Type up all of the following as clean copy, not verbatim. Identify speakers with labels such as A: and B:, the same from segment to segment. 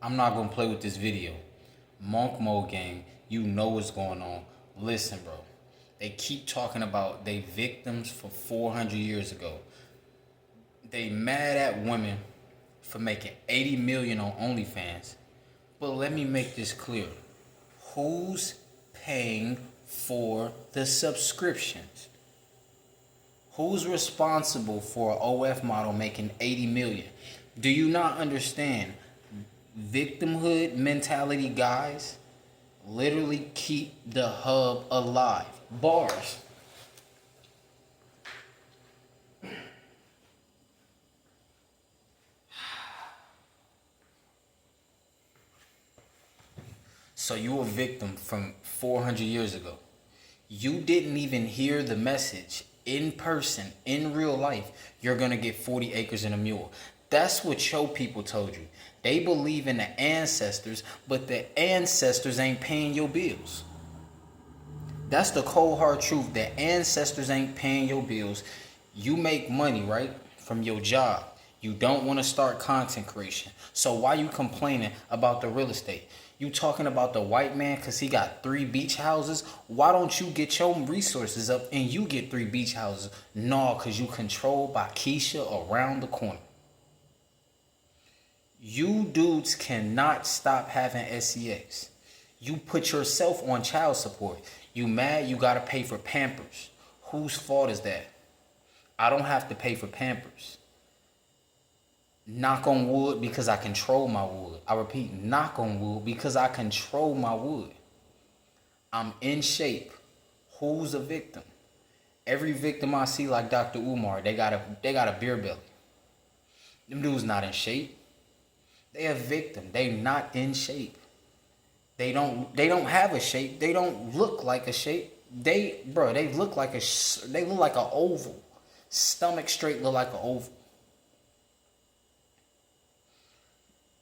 A: I'm not gonna play with this video. Monk Mode Gang, you know what's going on. Listen, bro. They keep talking about they victims for 400 years ago. They mad at women for making 80 million on OnlyFans. But let me make this clear. Who's paying for the subscriptions? Who's responsible for an OF model making 80 million? Do you not understand? Victimhood mentality guys literally keep the hub alive. Bars. So you a victim from 400 years ago. You didn't even hear the message in person, in real life. You're going to get 40 acres and a mule. That's what your people told you. They believe in the ancestors, but the ancestors ain't paying your bills. That's the cold hard truth. The ancestors ain't paying your bills. You make money, right, from your job. You don't want to start content creation. So why you complaining about the real estate? You talking about the white man because he got 3 beach houses? Why don't you get your resources up and you get 3 beach houses? No, because you controlled by Keisha around the corner. You dudes cannot stop having SEX. You put yourself on child support. You mad you gotta pay for Pampers. Whose fault is that? I don't have to pay for Pampers. Knock on wood because I control my wood. I repeat, knock on wood because I control my wood. I'm in shape. Who's a victim? Every victim I see, like Dr. Umar, they got a beer belly. Them dudes not in shape. They a victim. They not in shape. They don't have a shape. They don't look like a shape. They look like an oval. Stomach straight look like an oval.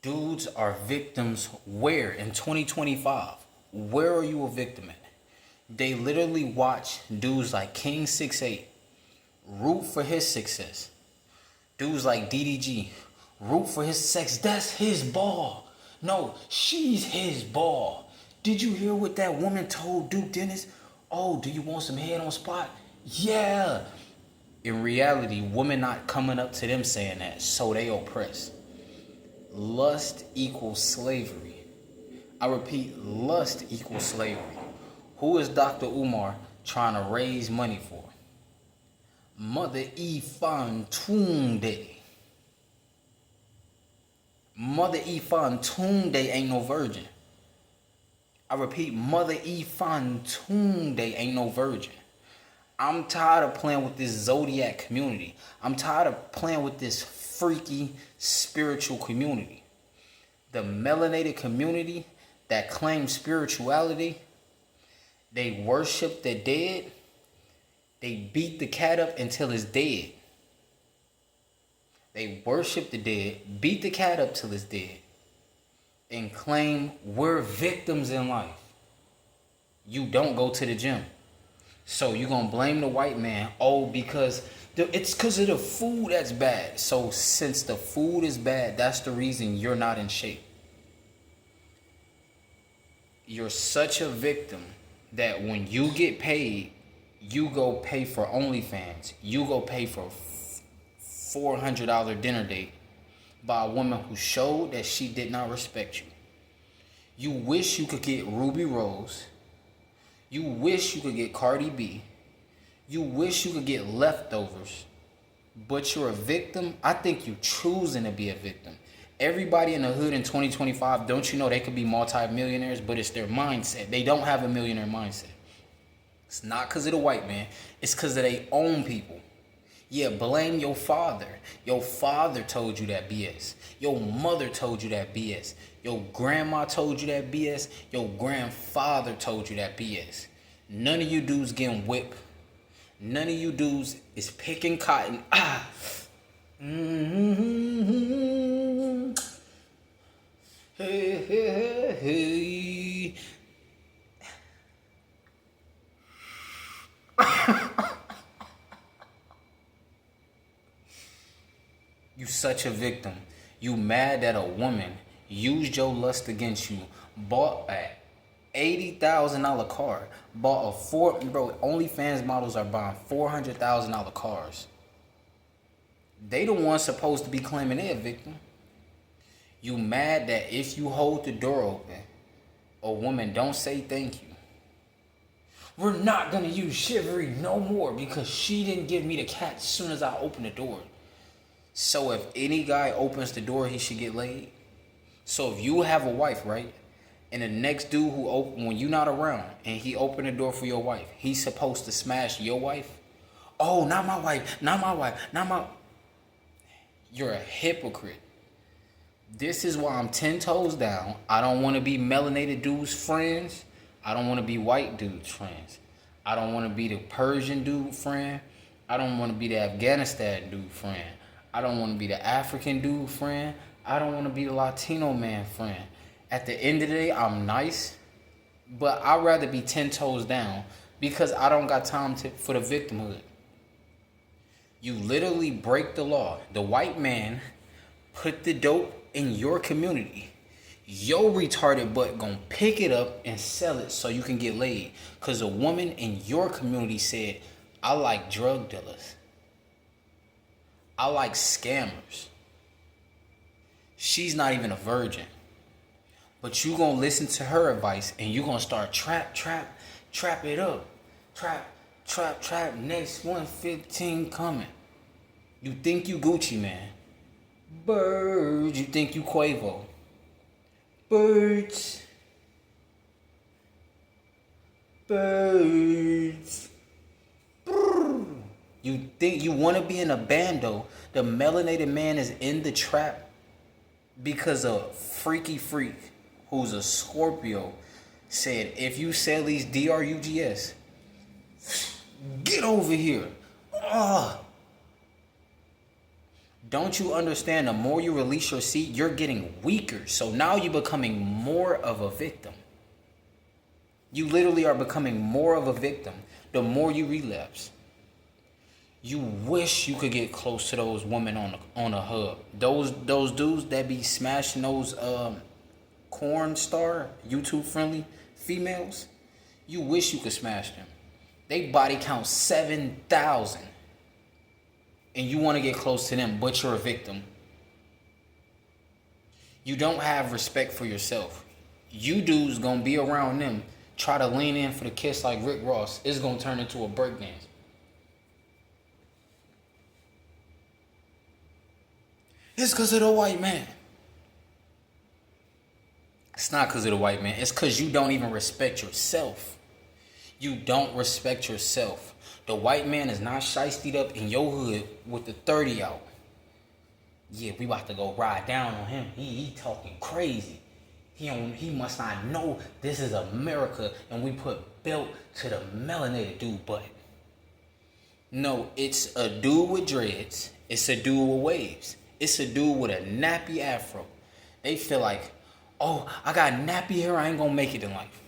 A: Dudes are victims where in 2025? Where are you a victim at? They literally watch dudes like King 68 root for his success. Dudes like DDG root for his sex. That's his ball. No, she's his ball. Did you hear what that woman told Duke Dennis? Oh, do you want some head on spot? Yeah. In reality, women not coming up to them saying that, so they oppress. Lust equals slavery. I repeat, lust equals slavery. Who is Dr. Umar trying to raise money for? Mother Ifan Tunde. Mother Ifan Tunde ain't no virgin. I repeat, Mother Ifan Tunde ain't no virgin. I'm tired of playing with this zodiac community. I'm tired of playing with this freaky spiritual community. The melanated community that claims spirituality, they worship the dead. They beat the cat up until it's dead. They worship the dead, beat the cat up till it's dead, and claim we're victims in life. You don't go to the gym. So you're going to blame the white man, because it's because of the food that's bad. So since the food is bad, that's the reason you're not in shape. You're such a victim that when you get paid, you go pay for OnlyFans. You go pay for $400 dinner date by a woman who showed that she did not respect you. You wish you could get Ruby Rose. You wish you could get Cardi B. You wish you could get leftovers. But you're a victim. I think you're choosing to be a victim. Everybody in the hood in 2025, don't you know they could be multi-millionaires, but it's their mindset. They don't have a millionaire mindset. It's not because of the white man. It's because of their own people. Yeah, blame your father. Your father told you that BS. Your mother told you that BS. Your grandma told you that BS. Your grandfather told you that BS. None of you dudes getting whipped. None of you dudes is picking cotton. Mm-hmm. Hey, hey, hey. You such a victim. You mad that a woman used your lust against you, bought a $80,000 car, bought a OnlyFans models are buying $400,000 cars. They the ones supposed to be claiming they're a victim. You mad that if you hold the door open, a woman don't say thank you. We're not gonna use chivalry no more because she didn't give me the cat as soon as I opened the door. So if any guy opens the door, he should get laid. So if you have a wife, right? And the next dude when you're not around and he opened the door for your wife, he's supposed to smash your wife? Oh, not my wife, not my wife, not my... You're a hypocrite. This is why I'm 10 toes down. I don't want to be melanated dudes' friends. I don't want to be white dudes' friends. I don't want to be the Persian dude friend. I don't want to be the Afghanistan dude friend. I don't want to be the African dude friend. I don't want to be the Latino man friend. At the end of the day, I'm nice, but I'd rather be 10 toes down because I don't got time for the victimhood. You literally break the law. The white man put the dope in your community. Your retarded butt gonna pick it up and sell it so you can get laid. Cause a woman in your community said, I like drug dealers. I like scammers. She's not even a virgin. But you gonna listen to her advice and you gonna start trap it up. Trap, next 115 coming. You think you Gucci, man. Birds, you think you Quavo. Birds. You think you want to be in a bando. The melanated man is in the trap because a freaky freak who's a Scorpio said, if you sell these DRUGS, get over here. Don't you understand? The more you release your seed, you're getting weaker. So now you're becoming more of a victim. You literally are becoming more of a victim the more you relapse. You wish you could get close to those women on a hub. Those dudes that be smashing those corn star YouTube friendly females. You wish you could smash them. They body count 7,000. And you want to get close to them, but you're a victim. You don't have respect for yourself. You dudes gonna be around them, try to lean in for the kiss like Rick Ross. It's gonna turn into a breakdance. It's because of the white man. It's not because of the white man. It's because you don't even respect yourself. You don't respect yourself. The white man is not shiestied up in your hood with the 30 out. Yeah, we about to go ride down on him. He talking crazy. He must not know this is America and we put belt to the melanated dude butt. No, it's a dude with dreads. It's a dude with waves. It's a dude with a nappy afro. They feel like, oh, I got nappy hair, I ain't gonna make it in life.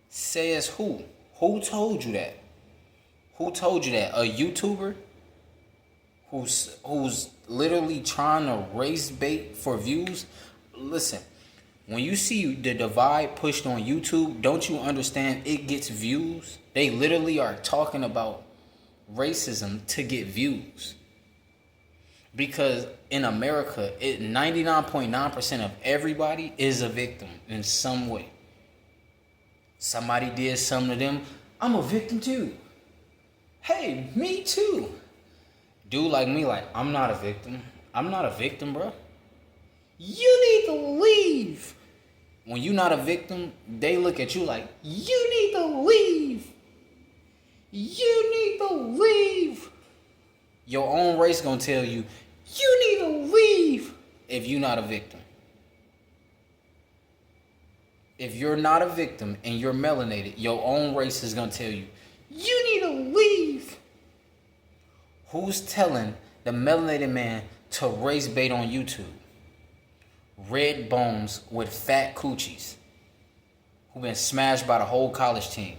A: Says who? Who told you that? Who told you that? A YouTuber who's literally trying to raise bait for views? Listen, when you see the divide pushed on YouTube, don't you understand it gets views? They literally are talking about racism to get views. Because in America, 99.9% of everybody is a victim in some way. Somebody did something to them. I'm a victim too. Hey, me too. Dude like me, like, I'm not a victim. I'm not a victim, bro. You need to leave. When you're not a victim, they look at you like, you need to leave. You need to leave. Your own race gonna tell you, you need to leave if you're not a victim. If you're not a victim and you're melanated, your own race is gonna tell you, you need to leave. Who's telling the melanated man to raise bait on YouTube? Red bones with fat coochies who been smashed by the whole college team.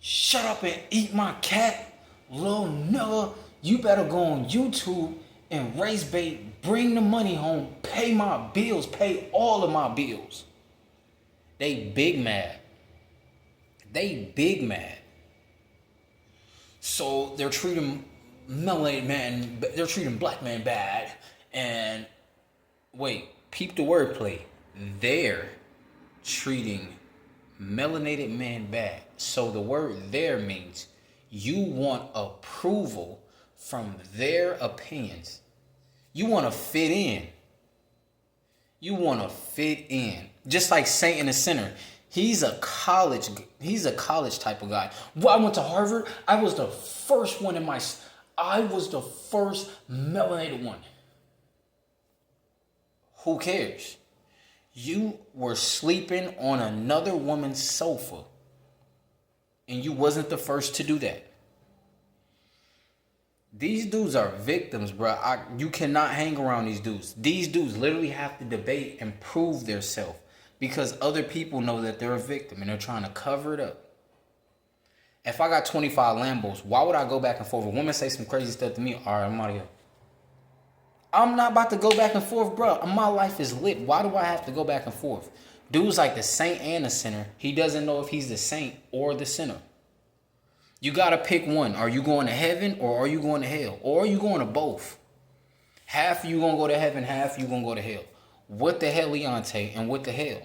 A: Shut up and eat my cat, little nigga. You better go on YouTube and raise bait, bring the money home, pay pay my bills, pay all of my bills. They big mad. They big mad. So they're treating melanated man, they're treating black man bad. And wait, peep the wordplay. They're treating melanated man bad. So the word there means you want approval from their opinions. You want to fit in. You want to fit in. Just like Saint and the Sinner. He's a college type of guy. Well, I went to Harvard. I was the first melanated one. Who cares? You were sleeping on another woman's sofa. And you wasn't the first to do that. These dudes are victims, bro. You cannot hang around these dudes. These dudes literally have to debate and prove themselves because other people know that they're a victim and they're trying to cover it up. If I got 25 Lambos, why would I go back and forth? If a woman say some crazy stuff to me, all right, I'm out of here. I'm not about to go back and forth, bro. My life is lit. Why do I have to go back and forth? Dude's like the saint and the sinner. He doesn't know if he's the saint or the sinner. You got to pick one. Are you going to heaven or are you going to hell? Or are you going to both? Half you going to go to heaven, half you going to go to hell. What the hell, Leontay, and what the hell?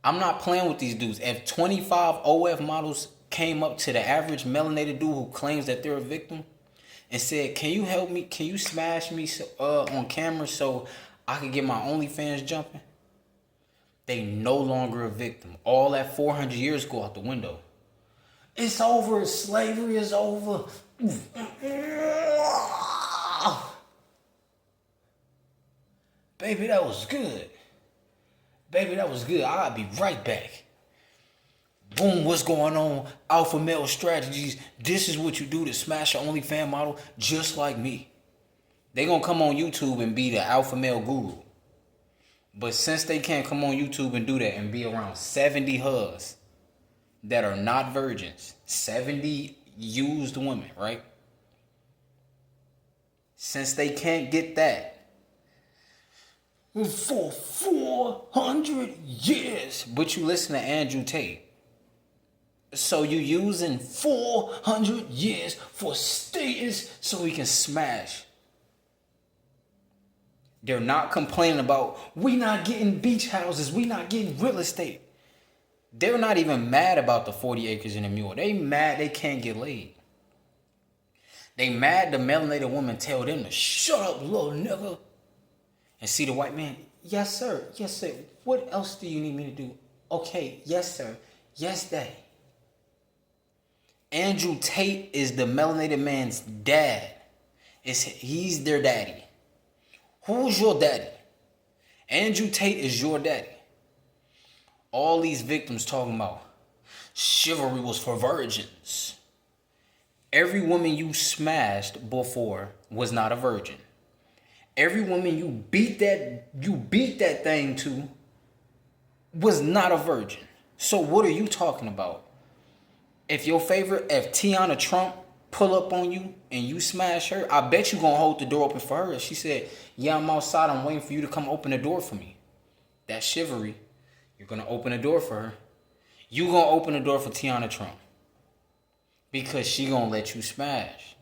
A: I'm not playing with these dudes. If 25 OF models came up to the average melanated dude who claims that they're a victim and said, can you help me? Can you smash me on camera so I can get my OnlyFans jumping? They no longer a victim. All that 400 years go out the window. It's over. Slavery is over. Baby, that was good. Baby, that was good. I'll be right back. Boom, what's going on? Alpha male strategies. This is what you do to smash an OnlyFans model just like me. They gonna come on YouTube and be the alpha male guru. But since they can't come on YouTube and do that and be around 70 huss that are not virgins, 70 used women, right? Since they can't get that for 400 years, but you listen to Andrew Tate. So you using 400 years for status so we can smash. They're not complaining about, we not getting beach houses, we not getting real estate. They're not even mad about the 40 acres and a mule. They mad they can't get laid. They mad the melanated woman tell them to shut up, little nigga. And see the white man, yes sir, yes sir. What else do you need me to do? Okay, yes sir, yes daddy. Andrew Tate is the melanated man's dad. He's their daddy. Who's your daddy? Andrew Tate is your daddy. All these victims talking about chivalry was for virgins. Every woman you smashed before was not a virgin. Every woman you beat that thing to was not a virgin. So what are you talking about? If Tiana Trump pull up on you and you smash her, I bet you gonna hold the door open for her. She said, yeah, I'm outside, I'm waiting for you to come open the door for me. That's chivalry. You're gonna open the door for her. You gonna open the door for Tiana Trump. Because she gonna let you smash.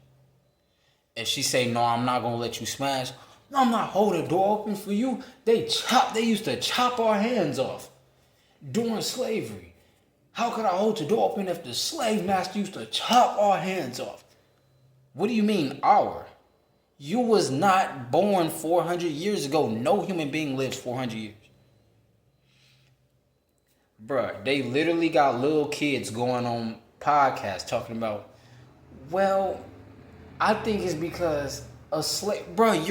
A: If she say, no, I'm not gonna let you smash, no, I'm not holding the door open for you. They used to chop our hands off during slavery. How could I hold the door open if the slave master used to chop our hands off? What do you mean, our? You was not born 400 years ago. No human being lives 400 years. Bruh, they literally got little kids going on podcasts talking about, well, I think it's because a slave. Bruh,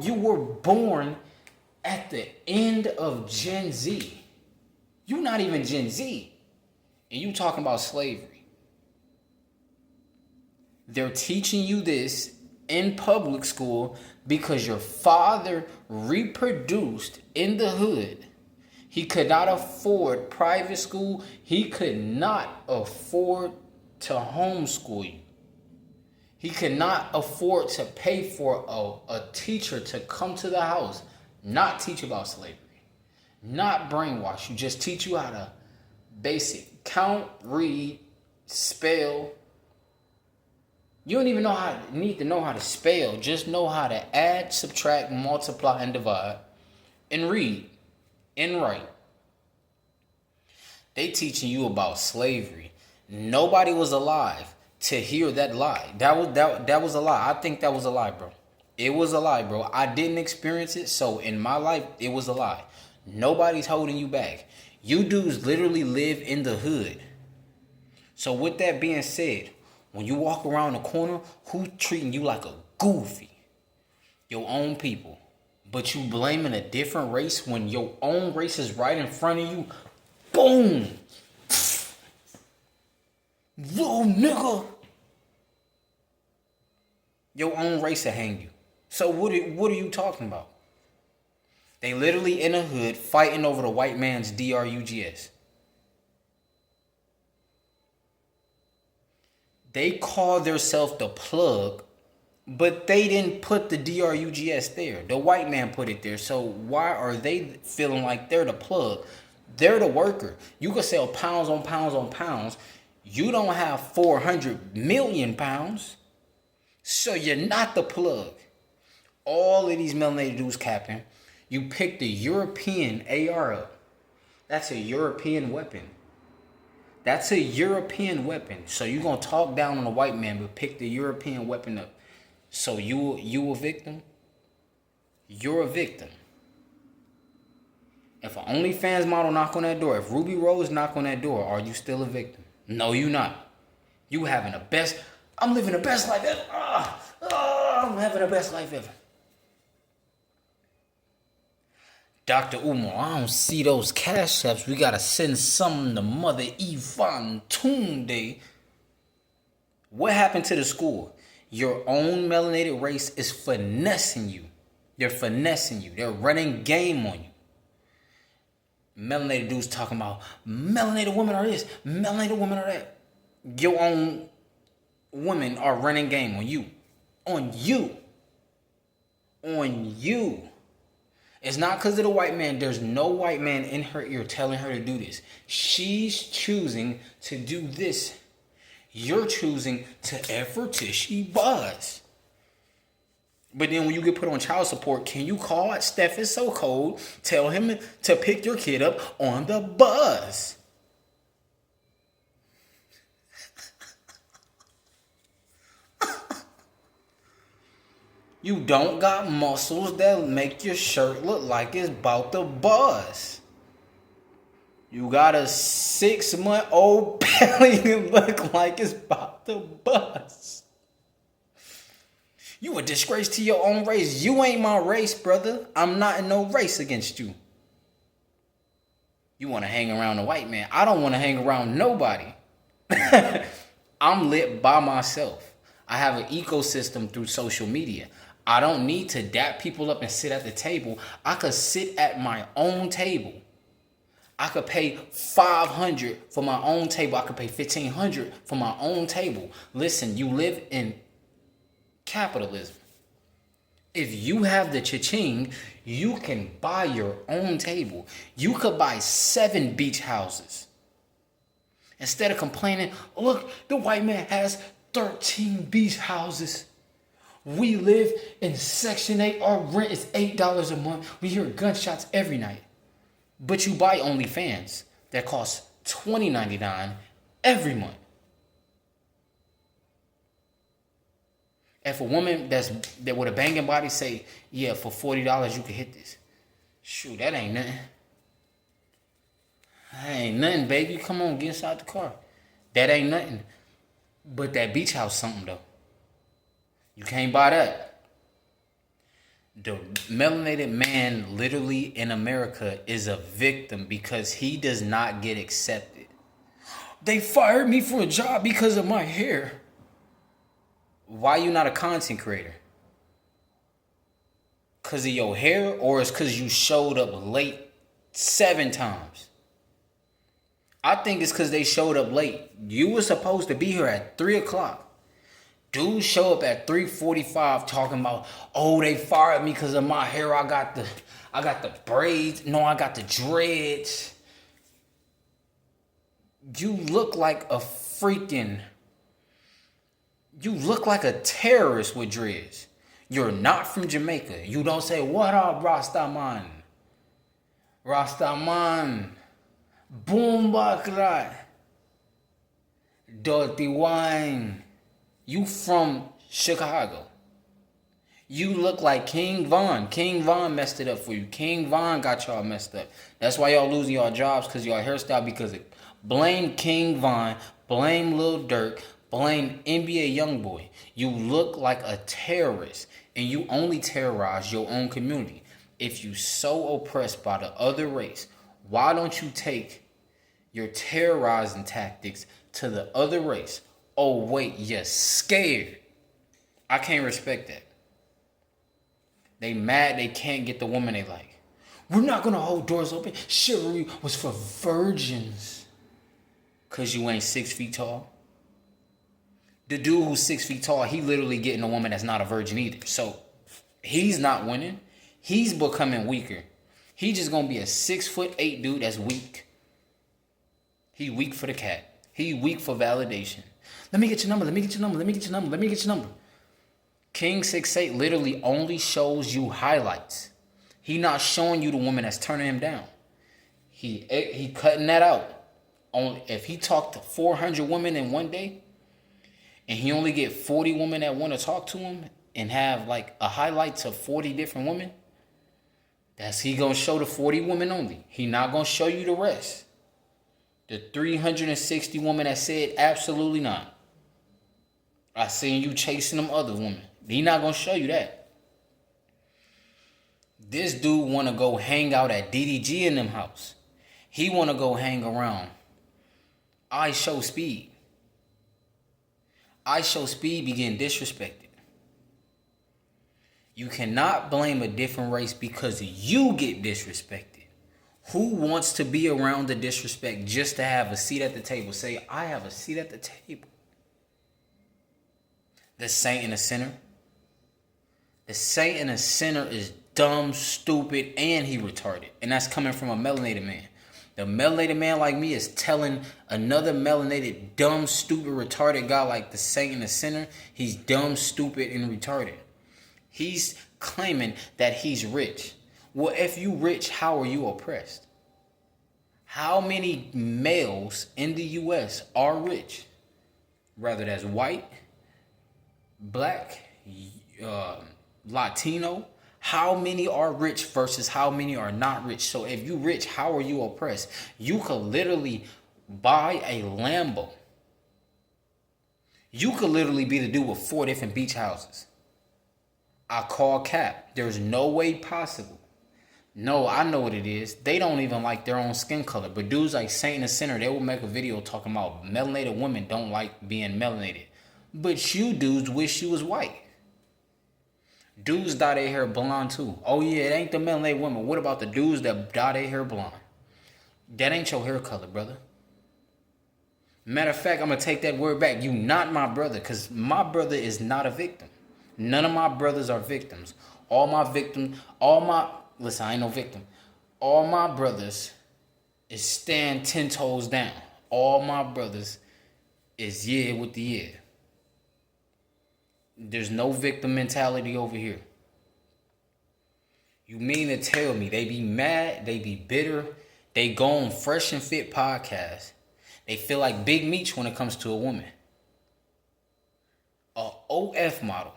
A: you were born at the end of Gen Z. You're not even Gen Z. And you talking about slavery. They're teaching you this in public school because your father reproduced in the hood. He could not afford private school. He could not afford to homeschool you. He cannot afford to pay for a teacher to come to the house, not teach about slavery, not brainwash you, just teach you how to basic count, read, spell. You don't even need to know how to spell. Just know how to add, subtract, multiply, and divide, and read and write. They teaching you about slavery. Nobody was alive to hear that lie. That was a lie. I think that was a lie, bro. It was a lie, bro. I didn't experience it, so in my life, it was a lie. Nobody's holding you back. You dudes literally live in the hood. So with that being said, when you walk around the corner, who's treating you like a goofy? Your own people. But you blaming a different race when your own race is right in front of you. Boom! Little nigga! Your own race will hang you. So what are you talking about? They literally in the hood fighting over the white man's DRUGS. They call themselves the plug, but they didn't put the DRUGS there. The white man put it there. So why are they feeling like they're the plug? They're the worker. You can sell pounds on pounds on pounds. You don't have 400 million pounds. So you're not the plug. All of these melanated dudes capping. You pick the European AR up. That's a European weapon. That's a European weapon. So you're going to talk down on a white man, but pick the European weapon up. So you a victim? You're a victim. If an OnlyFans model knock on that door, if Ruby Rose knock on that door, are you still a victim? No, you not. You having the best. I'm living the best life ever. I'm having the best life ever. Dr. Umar, I don't see those cash apps. We gotta send some to Mother Yvonne Tunde. What happened to the school? Your own melanated race is finessing you. They're finessing you. They're running game on you. Melanated dudes talking about melanated women are this, melanated women are that. Your own women are running game on you. On you. On you. It's not because of the white man. There's no white man in her ear telling her to do this. She's choosing to do this. You're choosing to effort till she buzz. But then when you get put on child support, can you call it? Steph is so cold. Tell him to pick your kid up on the bus. You don't got muscles that make your shirt look like it's about to buzz. You got a 6-month-old belly that look like it's about to buzz. You a disgrace to your own race. You ain't my race, brother. I'm not in no race against you. You want to hang around a white man. I don't want to hang around nobody. I'm lit by myself. I have an ecosystem through social media. I don't need to dap people up and sit at the table. I could sit at my own table. I could pay $500 for my own table. I could pay $1,500 for my own table. Listen, you live in capitalism. If you have the cha-ching, you can buy your own table. You could buy 7 beach houses. Instead of complaining, look, the white man has 13 beach houses. We live in Section 8. Our rent is $8 a month. We hear gunshots every night. But you buy OnlyFans that costs $20.99 every month. If a woman that with a banging body say, yeah, for $40 you can hit this. Shoot, that ain't nothing. That ain't nothing, baby. Come on, get inside the car. That ain't nothing. But that beach house something, though. You can't buy that. The melanated man literally in America is a victim because he does not get accepted. They fired me for a job because of my hair. Why you not a content creator? Because of your hair, or it's because you showed up late 7 times? I think it's because they showed up late. You were supposed to be here at 3 o'clock. Dudes show up at 3:45 talking about, oh, they fired me because of my hair. I got the braids. No, I got the dreads. You look like a terrorist with dreads. You're not from Jamaica. You don't say, what up, Rastaman? Rastaman. Boom bakra. Dirty wine. You from Chicago. You look like King Von. King Von messed it up for you. King Von got y'all messed up. That's why y'all losing y'all jobs, because y'all hairstyle, because it. Blame King Von. Blame Lil Durk. Blame NBA Youngboy. You look like a terrorist, and you only terrorize your own community. If you so oppressed by the other race, why don't you take your terrorizing tactics to the other race? Oh wait, you're scared. I can't respect that. They mad they can't get the woman they like. We're not gonna hold doors open. Chivalry was for virgins. Cause you ain't 6 feet tall. The dude who's 6 feet tall, he literally getting a woman that's not a virgin either. So he's not winning. He's becoming weaker. He just gonna be a 6'8" dude that's weak. He weak for the cat. He weak for validation. Let me get your number. Let me get your number. Let me get your number. Let me get your number. King 6'8" literally only shows you highlights. He not showing you the woman that's turning him down. He cutting that out. Only if he talked to 400 women in one day, and he only get 40 women that want to talk to him and have like a highlight to 40 different women, that's he gonna show the 40 women only. He not gonna show you the rest. The 360 women that said absolutely not. I seen you chasing them other women. He not gonna show you that. This dude wanna go hang out at DDG in them house. He wanna go hang around I Show Speed. I Show Speed be getting disrespected. You cannot blame a different race because you get disrespected. Who wants to be around the disrespect just to have a seat at the table? Say, I have a seat at the table. The saint and the sinner. The saint and the sinner is dumb, stupid, and he retarded. And that's coming from a melanated man. The melanated man like me is telling another melanated, dumb, stupid, retarded guy like the saint and the sinner, he's dumb, stupid, and retarded. He's claiming that he's rich. Well, if you rich, how are you oppressed? How many males in the U.S. are rich? Whether that's white, black, Latino. How many are rich versus how many are not rich? So if you rich, how are you oppressed? You could literally buy a Lambo. You could literally be the dude with 4 different beach houses. I call cap. There's no way possible. No, I know what it is. They don't even like their own skin color. But dudes like Saint and the Sinner, they will make a video talking about melanated women don't like being melanated. But you dudes wish you was white. Dudes dye their hair blonde too. Oh yeah, it ain't the melanated women. What about the dudes that dye their hair blonde? That ain't your hair color, brother. Matter of fact, I'm going to take that word back. You not my brother, because my brother is not a victim. None of my brothers are victims. Listen, I ain't no victim. All my brothers is stand 10 toes down. All my brothers is yeah with the yeah. There's no victim mentality over here. You mean to tell me they be mad, they be bitter, they go on Fresh and Fit podcast. They feel like Big Meech when it comes to a woman. A OF model.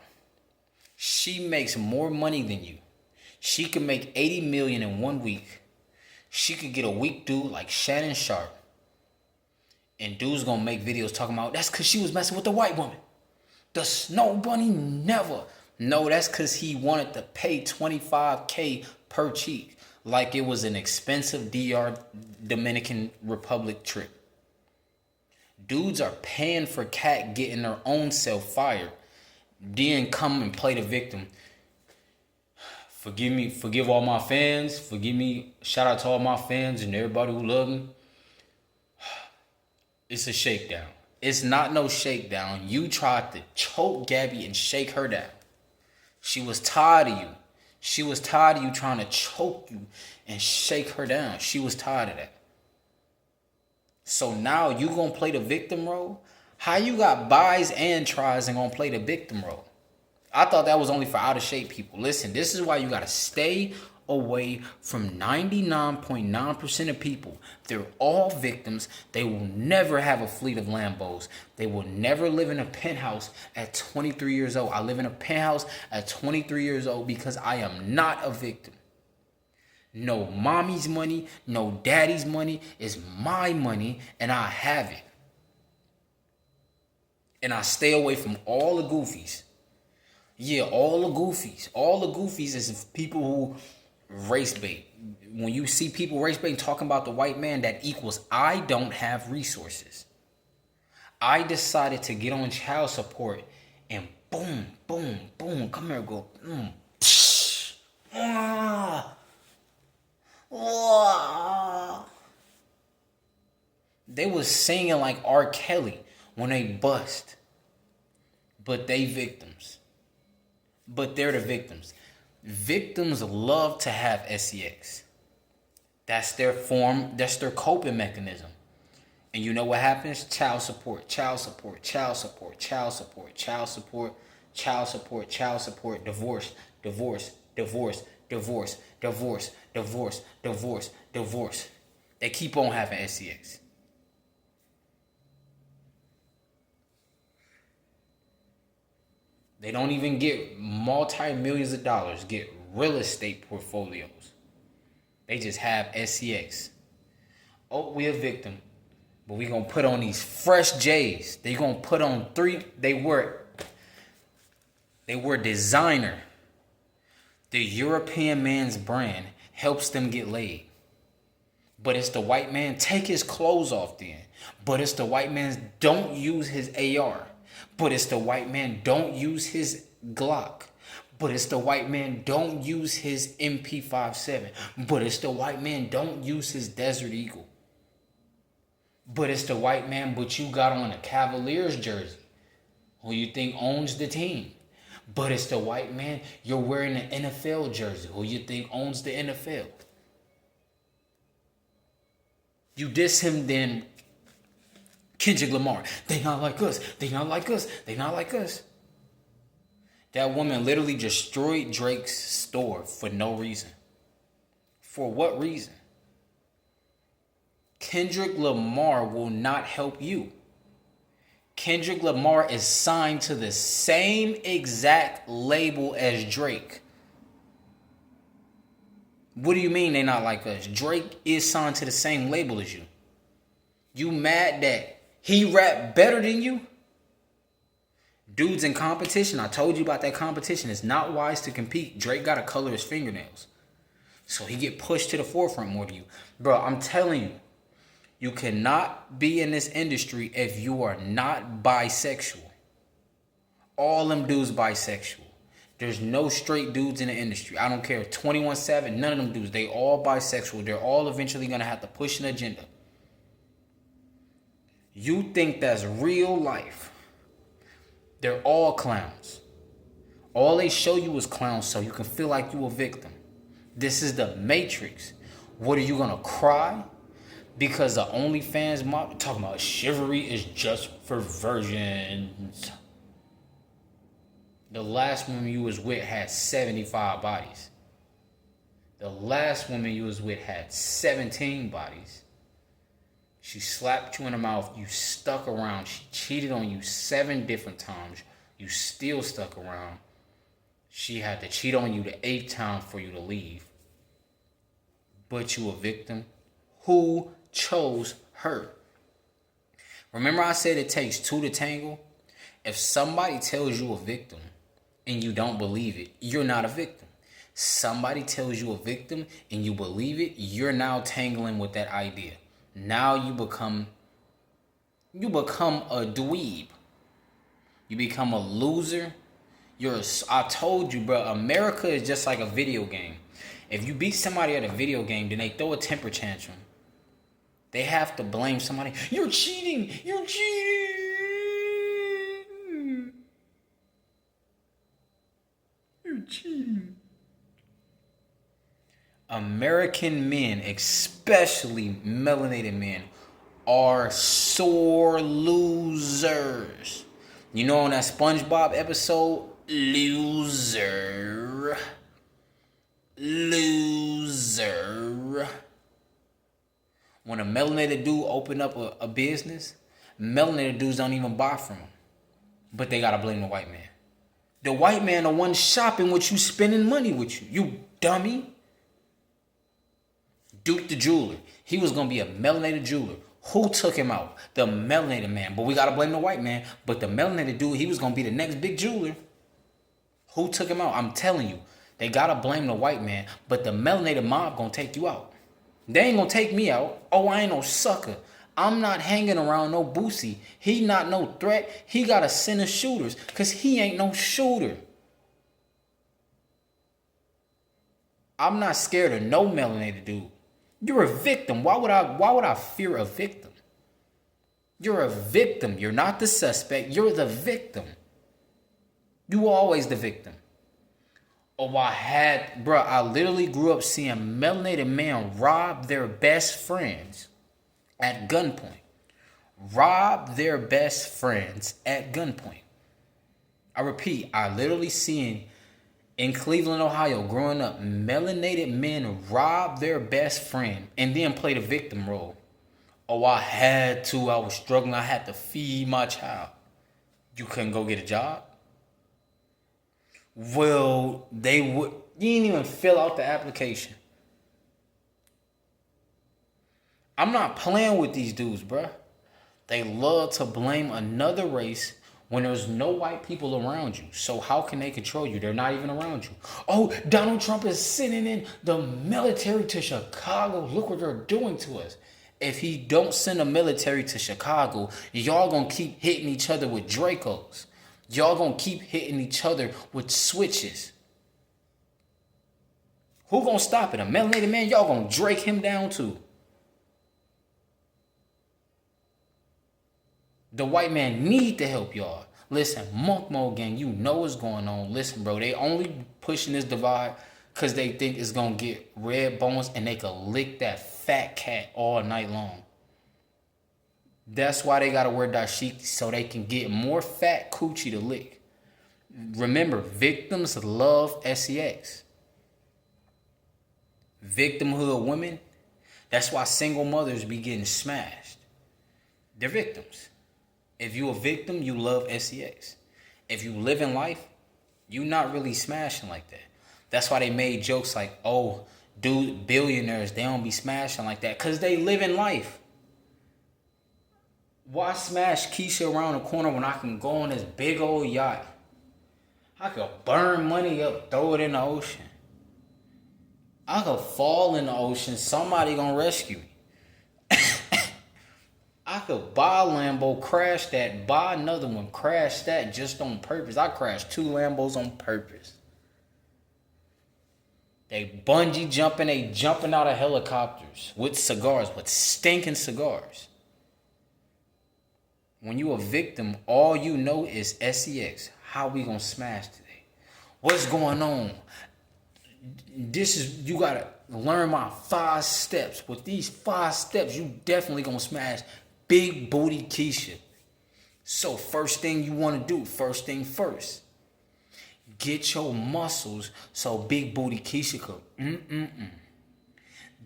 A: She makes more money than you. She could make 80 million in 1 week. She could get a weak dude like Shannon Sharp. And dude's gonna make videos talking about that's cause she was messing with the white woman. The Snow Bunny never. No, that's cause he wanted to pay $25K per cheek. Like it was an expensive DR Dominican Republic trip. Dudes are paying for cat getting their own self fired. Then come and play the victim. Forgive me, forgive all my fans. Forgive me. Shout out to all my fans and everybody who love me. It's a shakedown. It's not no shakedown. You tried to choke Gabby and shake her down. She was tired of you. She was tired of you trying to choke you and shake her down. She was tired of that. So now you gonna play the victim role? How you got buys and tries and gonna play the victim role? I thought that was only for out of shape people. Listen, this is why you gotta stay away from 99.9% of people. They're all victims. They will never have a fleet of Lambos. They will never live in a penthouse at 23 years old. I live in a penthouse at 23 years old because I am not a victim. No mommy's money, no daddy's money is my money, and I have it. And I stay away from all the goofies. Yeah, all the goofies. All the goofies is people who race bait. When you see people race bait talking about the white man, that equals I don't have resources. I decided to get on child support and boom, boom, boom. Come here, go. Psh, ah, ah. They was singing like R. Kelly when they bust. But they victims. But they're the victims. Victims love to have sex. That's their form, that's their coping mechanism. And you know what happens? Child support, child support, child support, child support, child support, child support, child support, divorce, divorce, divorce, divorce, divorce, divorce, divorce, divorce. They keep on having sex. They don't even get multi-millions of dollars, get real estate portfolios. They just have sex. Oh, we a victim. But we gonna put on these fresh J's. They gonna put on they were designer. The European man's brand helps them get laid. But it's the white man, take his clothes off then. But it's the white man's, don't use his AR. But it's the white man, don't use his Glock. But it's the white man, don't use his MP57. But it's the white man, don't use his Desert Eagle. But it's the white man, but you got on a Cavaliers jersey, who you think owns the team. But it's the white man, you're wearing an NFL jersey, who you think owns the NFL. You diss him, then Kendrick Lamar. They not like us. They not like us. They not like us. That woman literally destroyed Drake's store for no reason. For what reason? Kendrick Lamar will not help you. Kendrick Lamar is signed to the same exact label as Drake. What do you mean they not like us? Drake is signed to the same label as you. You mad that he rap better than you? Dudes in competition, I told you about that competition. It's not wise to compete. Drake got to color his fingernails. So he get pushed to the forefront more than you. Bro, I'm telling you, you cannot be in this industry if you are not bisexual. All them dudes bisexual. There's no straight dudes in the industry. I don't care. 21 Savage, none of them dudes. They all bisexual. They're all eventually going to have to push an agenda. You think that's real life. They're all clowns. All they show you is clowns so you can feel like you a victim. This is the Matrix. What are you going to cry? Because the OnlyFans mob talking about chivalry is just for virgins. The last woman you was with had 75 bodies. The last woman you was with had 17 bodies. She slapped you in the mouth. You stuck around. She cheated on you 7 different times. You still stuck around. She had to cheat on you the 8th time for you to leave. But you a victim. Who chose her? Remember I said it takes 2 to tangle? If somebody tells you a victim and you don't believe it, you're not a victim. Somebody tells you a victim and you believe it, you're now tangling with that idea. Now you become a dweeb. You become a loser. I told you, bro, America is just like a video game. If you beat somebody at a video game, then they throw a temper tantrum. They have to blame somebody. You're cheating. You're cheating.
B: cheating.
A: American men, especially melanated men, are sore losers. You know, on that SpongeBob episode, loser. When a melanated dude open up a business, melanated dudes don't even buy from him. But they gotta blame the white man. The white man the one shopping with you, spending money with you. You dummy. Duke the jeweler. He was gonna be a melanated jeweler. Who took him out? The melanated man. But we gotta blame the white man. But the melanated dude, he was gonna be the next big jeweler. Who took him out? I'm telling you. They gotta blame the white man. But the melanated mob gonna take you out. They ain't gonna take me out. Oh, I ain't no sucker. I'm not hanging around no Boosie. He not no threat. He gotta send us shooters. Cause he ain't no shooter. I'm not scared of no melanated dude. You're a victim. Why would I fear a victim? You're a victim. You're not the suspect. You're the victim. You were always the victim. Oh, I literally grew up seeing melanated men rob their best friends at gunpoint. Rob their best friends at gunpoint. I repeat, I literally seen in Cleveland, Ohio, growing up, melanated men rob their best friend and then play the victim role. Oh, I had to. I was struggling. I had to feed my child. You couldn't go get a job? Well, you didn't even fill out the application. I'm not playing with these dudes, bruh. They love to blame another race when there's no white people around you. So how can they control you? They're not even around you. Oh, Donald Trump is sending in the military to Chicago. Look what they're doing to us. If he don't send the military to Chicago, y'all gonna keep hitting each other with Dracos. Y'all gonna keep hitting each other with switches. Who gonna stop it? A melanated man? Y'all gonna Drake him down too. The white man need to help y'all. Listen, Monk Mode gang, you know what's going on. Listen, bro, they only pushing this divide because they think it's going to get red bones and they can lick that fat cat all night long. That's why they got to wear dashiki, so they can get more fat coochie to lick. Remember, victims love sex. Victimhood women, that's why single mothers be getting smashed. They're victims. If you a victim, you love sex. If you live in life, you not really smashing like that. That's why they made jokes like, oh, dude, billionaires, they don't be smashing like that. Because they live in life. Why smash Keisha around the corner when I can go on this big old yacht? I could burn money up, throw it in the ocean. I could fall in the ocean, somebody gonna rescue me. I could buy a Lambo, crash that, buy another one, crash that just on purpose. I crashed 2 Lambos on purpose. They bungee jumping, they jumping out of helicopters with cigars, with stinking cigars. When you a victim, all you know is sex. How we gonna smash today? What's going on? You gotta learn my 5 steps. With these 5 steps, you definitely gonna smash big booty Keisha. So first thing you want to do, first thing first, get your muscles so big booty Keisha could.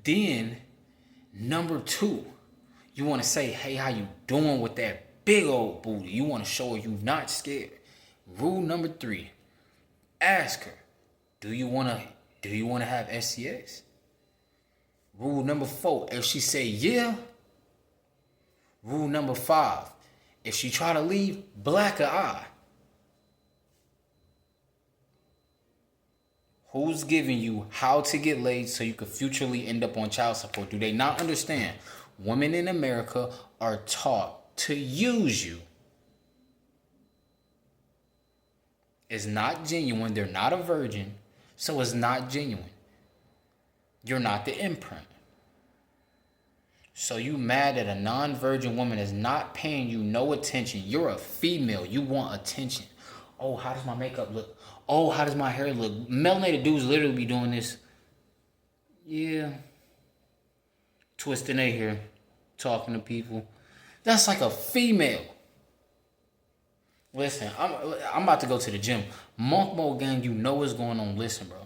A: Then number 2, you want to say, hey, how you doing with that big old booty? You want to show her you not scared. Rule number 3, ask her, do you want to have sex? Rule number 4, if she say yeah. Rule number 5, if she try to leave, black her eye. Who's giving you how to get laid so you could futurely end up on child support? Do they not understand? Women in America are taught to use you. It's not genuine. They're not a virgin, so it's not genuine. You're not the imprint. So you mad that a non-virgin woman is not paying you no attention. You're a female. You want attention. Oh, how does my makeup look? Oh, how does my hair look? Melanated dudes literally be doing this. Yeah. Twisting their hair. Talking to people. That's like a female. Listen, I'm about to go to the gym. Monk Mode gang, you know what's going on. Listen, bro.